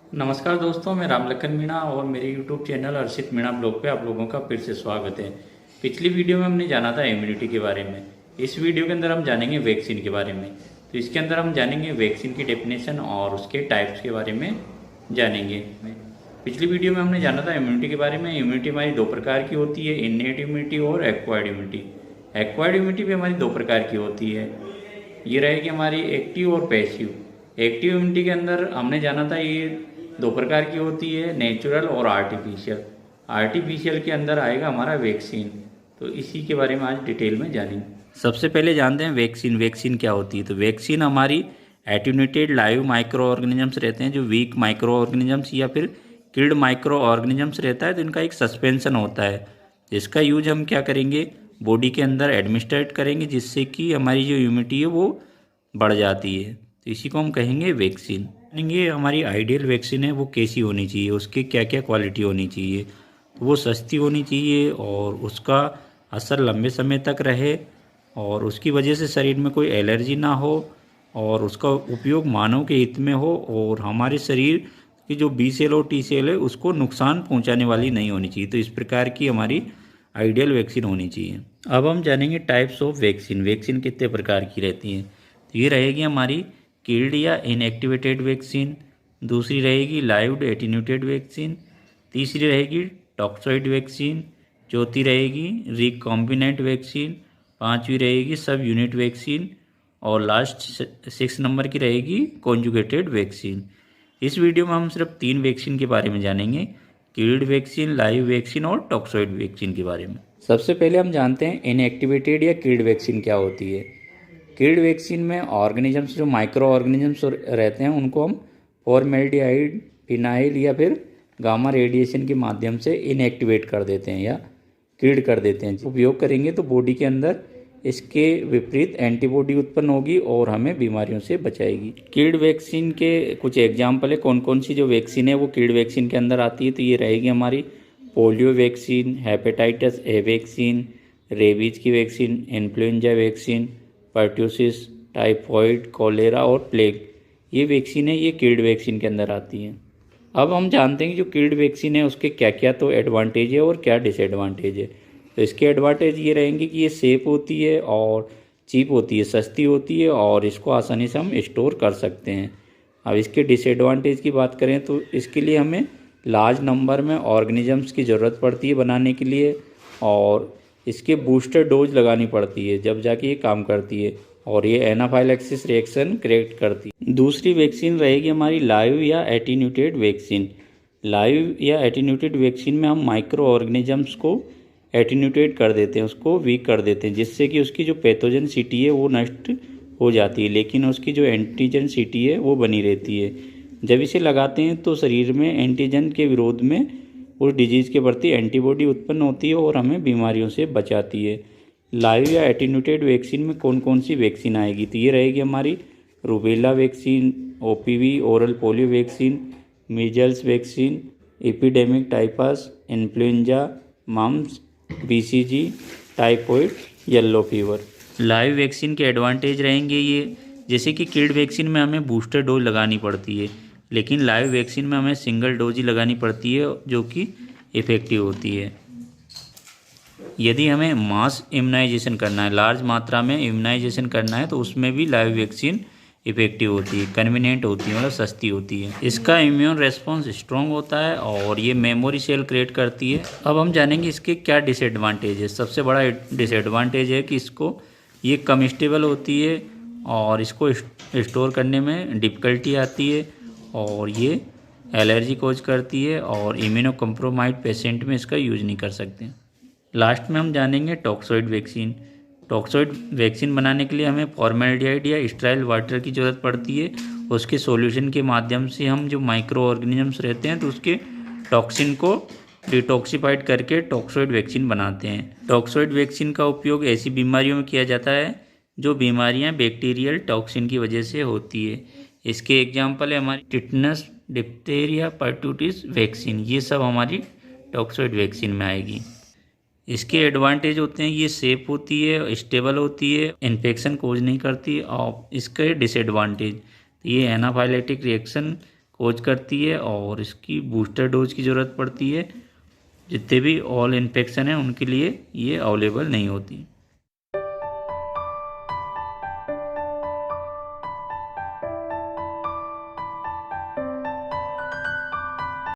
नमस्कार दोस्तों, मैं रामलखन मीणा और मेरे YouTube channel Arshit Meena blog पे आप लोगों का फिर से स्वागत है। पिछली वीडियो में हमने जाना था इम्यूनिटी के बारे में। इस वीडियो के अंदर हम जानेंगे वैक्सीन के बारे में। तो इसके अंदर हम जानेंगे वैक्सीन की डेफिनेशन और उसके टाइप्स के बारे में जानेंगे। पिछली वीडियो में हमने जाना था इम्यूनिटी के बारे में। इम्यूनिटी हमारी दो प्रकार की होती है, इन्नेट इम्यूनिटी और एक्वायर्ड इम्यूनिटी। एक्वायर्ड इम्यूनिटी भी हमारी दो प्रकार की होती है। ये रहेगी हमारी एक्टिव और पैसिव। एक्टिव इम्यूनिटी के अंदर हमने जाना था ये दो प्रकार की होती है, नेचुरल और आर्टिफिशियल। आर्टिफिशियल के अंदर आएगा हमारा वैक्सीन। तो इसी के बारे में आज डिटेल में जानेंगे। सबसे पहले जानते हैं वैक्सीन। वैक्सीन क्या होती है? तो वैक्सीन हमारी एट्यूनेटेड लाइव माइक्रो ऑर्गेनिजम्स रहते हैं, जो वीक माइक्रो ऑर्गेनिजम्स या फिर किल्ड माइक्रो ऑर्गेनिजम्स रहता है, तो इनका एक सस्पेंशन होता है। इसका यूज हम क्या करेंगे, बॉडी के अंदर एडमिनिस्ट्रेट करेंगे, जिससे कि हमारी जो इम्यूनिटी है वो बढ़ जाती है। तो इसी को हम कहेंगे वैक्सीन। ये हमारी आइडियल वैक्सीन है वो कैसी होनी चाहिए, उसकी क्या क्या क्वालिटी होनी चाहिए। तो वो सस्ती होनी चाहिए और उसका असर लंबे समय तक रहे और उसकी वजह से शरीर में कोई एलर्जी ना हो और उसका उपयोग मानव के हित में हो और हमारे शरीर की जो बी सेल और टी सेल है उसको नुकसान पहुंचाने वाली नहीं होनी चाहिए। तो इस प्रकार की हमारी आइडियल वैक्सीन होनी चाहिए। अब हम जानेंगे टाइप्स ऑफ वैक्सीन। वैक्सीन कितने प्रकार की रहती हैं। तो ये रहेगी हमारी किल्ड या इनएक्टिवेटेड वैक्सीन। दूसरी रहेगी लाइव एटीन्यूटेड वैक्सीन। तीसरी रहेगी टॉक्सॉइड वैक्सीन। चौथी रहेगी रिकॉम्बिनेंट वैक्सीन। पांचवी रहेगी सब यूनिट वैक्सीन और लास्ट 6 नंबर की रहेगी कॉन्जुगेटेड वैक्सीन। इस वीडियो में हम सिर्फ 3 वैक्सीन के बारे में जानेंगे, किल्ड वैक्सीन, लाइव वैक्सीन और टॉक्सॉइड वैक्सीन के बारे में। सबसे पहले हम जानते हैं इनएक्टिवेटेड या किल्ड वैक्सीन क्या होती है। किल्ड वैक्सीन में ऑर्गेनिजम्स, जो माइक्रो ऑर्गेनिजम्स रहते हैं, उनको हम फॉर्मेल्डिहाइड, फिनाइल या फिर गामा रेडिएशन के माध्यम से इनएक्टिवेट कर देते हैं या किल्ड कर देते हैं। उपयोग करेंगे तो बॉडी के अंदर इसके विपरीत एंटीबॉडी उत्पन्न होगी और हमें बीमारियों से बचाएगी। किल्ड वैक्सीन के कुछ एग्जाम्पल है, कौन कौन सी जो वैक्सीन है वो किल्ड वैक्सीन के अंदर आती है। तो ये रहेगी हमारी polio vaccine, hepatitis A vaccine, rabies की vaccine, influenza vaccine, pertussis, typhoid, cholera और प्लेग। ये वैक्सीन है, ये किल्ड वैक्सीन के अंदर आती हैं। अब हम जानते हैं कि जो किल्ड वैक्सीन है उसके क्या क्या तो एडवांटेज है और क्या डिसएडवांटेज है। तो इसके एडवांटेज ये रहेंगे कि ये सेफ होती है और चीप होती है, सस्ती होती है और इसको आसानी से हम स्टोर कर सकते हैं। अब इसके डिसएडवांटेज की बात करें तो इसके लिए हमें लार्ज नंबर में ऑर्गेनिजम्स की ज़रूरत पड़ती है बनाने के लिए और इसके बूस्टर डोज लगानी पड़ती है, जब जाके ये काम करती है और ये एनाफाइलैक्सिस रिएक्शन क्रिएट करती है। दूसरी वैक्सीन रहेगी हमारी लाइव या एटीन्यूटेड वैक्सीन। लाइव या एटीन्यूटेड वैक्सीन में हम माइक्रो ऑर्गेनिजम्स को एटीन्यूटेट कर देते हैं, उसको वीक कर देते हैं, जिससे कि उसकी जो पैथोजन सिटी है वो नष्ट हो जाती है, लेकिन उसकी जो एंटीजन सिटी है वो बनी रहती है। जब इसे लगाते हैं तो शरीर में एंटीजन के विरोध में उस डिजीज़ के प्रति एंटीबॉडी उत्पन्न होती है और हमें बीमारियों से बचाती है। लाइव या एटीन्यूटेड वैक्सीन में कौन कौन सी वैक्सीन आएगी। तो ये रहेगी हमारी rubella vaccine, OPV oral polio vaccine, measles vaccine, epidemic typhus, influenza, mumps, BCG, typhoid, yellow fever. Live vaccine के एडवांटेज रहेंगे ये, जैसे कि किल्ड वैक्सीन में हमें बूस्टर डोज लगानी पड़ती है, लेकिन लाइव वैक्सीन में हमें सिंगल डोज ही लगानी पड़ती है जो कि इफ़ेक्टिव होती है। यदि हमें मास इम्यूनाइजेशन करना है, लार्ज मात्रा में इम्यूनाइजेशन करना है, तो उसमें भी लाइव वैक्सीन इफेक्टिव होती है, कन्वीनियंट होती है, मतलब सस्ती होती है। इसका इम्यून रेस्पॉन्स स्ट्रॉन्ग होता है और ये मेमोरी सेल क्रिएट करती है। अब हम जानेंगे इसके क्या डिसएडवांटेज है। सबसे बड़ा डिसएडवांटेज है कि इसको ये कमिस्टेबल होती है और इसको स्टोर करने में डिफ़िकल्टी आती है और ये एलर्जी कोज करती है और इम्यूनो कम्प्रोमाइज्ड पेशेंट में इसका यूज नहीं कर सकते। लास्ट में हम जानेंगे टॉक्सॉइड वैक्सीन। टॉक्सॉइड वैक्सीन बनाने के लिए हमें फॉर्मेल्डिहाइड या स्टेराइल वाटर की ज़रूरत पड़ती है। उसके सॉल्यूशन के माध्यम से हम जो माइक्रो ऑर्गेनिजम्स रहते हैं तो उसके टॉक्सिन को डिटॉक्सिफाइड करके टॉक्सॉइड वैक्सीन बनाते हैं। टॉक्सॉइड वैक्सीन का उपयोग ऐसी बीमारियों में किया जाता है जो बीमारियां बैक्टीरियल टॉक्सिन की वजह से होती है। इसके एग्जाम्पल है हमारी टिटनस, डिप्थेरिया, पर्टूटिस वैक्सीन। ये सब हमारी टॉक्सॉइड वैक्सीन में आएगी। इसके एडवांटेज होते हैं, ये सेफ होती है, स्टेबल होती है, इन्फेक्शन कोज नहीं करती। और इसके डिसएडवांटेज, ये एनाफाइलेटिक रिएक्शन कोज करती है और इसकी बूस्टर डोज की ज़रूरत पड़ती है। जितने भी ऑल इन्फेक्शन हैं उनके लिए ये अवेलेबल नहीं होती।